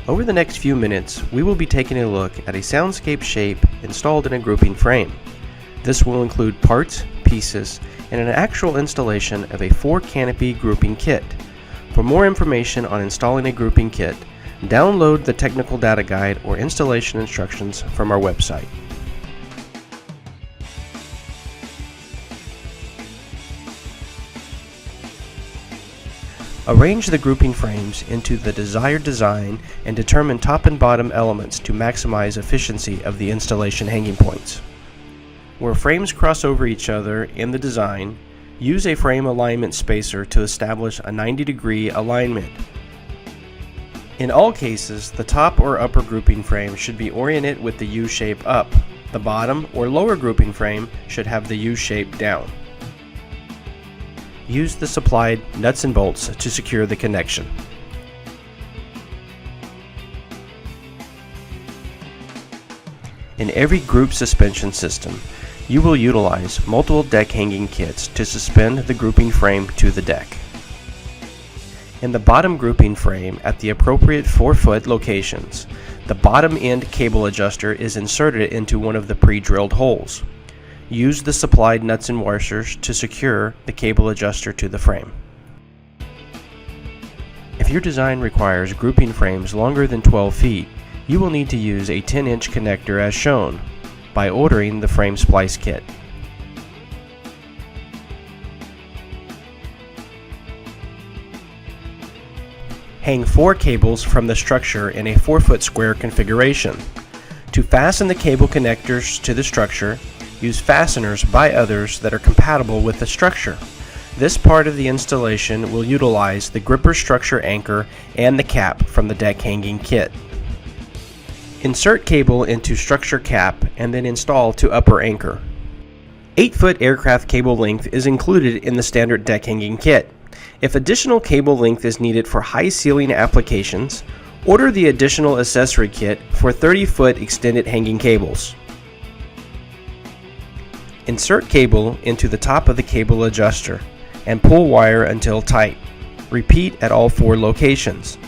Over the next few minutes, we will be taking a look at a soundscape shape installed in a grouping frame. This will include parts, pieces, and an actual installation of a 4-canopy grouping kit. For more information on installing a grouping kit, download the technical data guide or installation instructions from our website. Arrange the grouping frames into the desired design and determine top and bottom elements to maximize efficiency of the installation hanging points. Where frames cross over each other in the design, use a frame alignment spacer to establish a 90-degree alignment. In all cases, the top or upper grouping frame should be oriented with the U shape up. The bottom or lower grouping frame should have the U shape down. Use the supplied nuts and bolts to secure the connection. In every group suspension system, you will utilize multiple deck hanging kits to suspend the grouping frame to the deck. In the bottom grouping frame at the appropriate 4-foot locations, the bottom end cable adjuster is inserted into one of the pre-drilled holes. Use the supplied nuts and washers to secure the cable adjuster to the frame. If your design requires grouping frames longer than 12 feet, you will need to use a 10-inch connector as shown by ordering the frame splice kit. Hang 4 cables from the structure in a 4-foot square configuration. To fasten the cable connectors to the structure, use fasteners by others that are compatible with the structure. This part of the installation will utilize the gripper structure anchor and the cap from the deck hanging kit. Insert cable into structure cap and then install to upper anchor. 8-foot aircraft cable length is included in the standard deck hanging kit. If additional cable length is needed for high ceiling applications, order the additional accessory kit for 30-foot extended hanging cables. Insert cable into the top of the cable adjuster and pull wire until tight. Repeat at all 4 locations.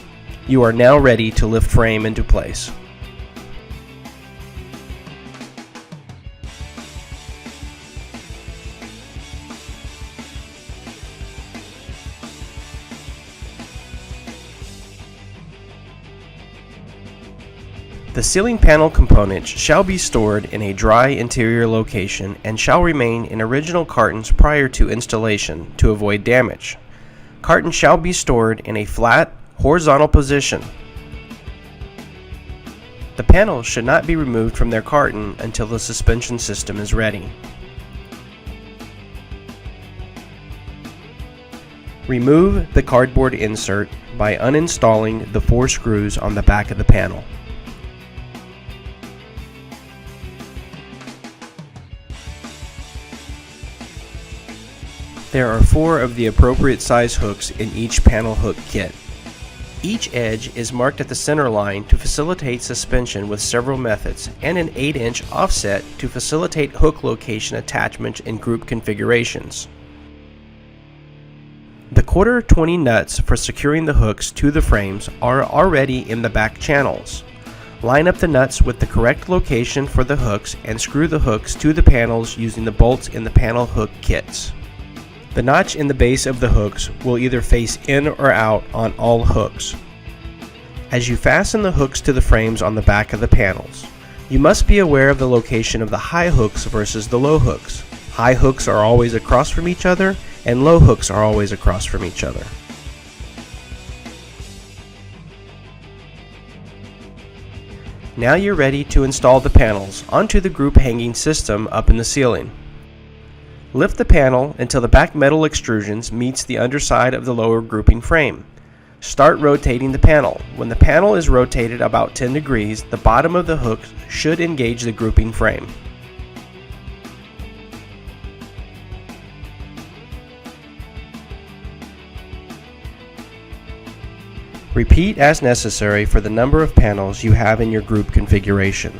You are now ready to lift frame into place. The ceiling panel components shall be stored in a dry interior location and shall remain in original cartons prior to installation to avoid damage. Cartons shall be stored in a flat, horizontal position. The panels should not be removed from their carton until the suspension system is ready. Remove the cardboard insert by uninstalling the 4 screws on the back of the panel. There are 4 of the appropriate size hooks in each panel hook kit. Each edge is marked at the center line to facilitate suspension with several methods, and an 8-inch offset to facilitate hook location attachment in group configurations. The 1/4-20 nuts for securing the hooks to the frames are already in the back channels. Line up the nuts with the correct location for the hooks and screw the hooks to the panels using the bolts in the panel hook kits. The notch in the base of the hooks will either face in or out on all hooks. As you fasten the hooks to the frames on the back of the panels, you must be aware of the location of the high hooks versus the low hooks. High hooks are always across from each other, and low hooks are always across from each other. Now you're ready to install the panels onto the group hanging system up in the ceiling. Lift the panel until the back metal extrusions meets the underside of the lower grouping frame. Start rotating the panel. When the panel is rotated about 10 degrees, the bottom of the hook should engage the grouping frame. Repeat as necessary for the number of panels you have in your group configuration.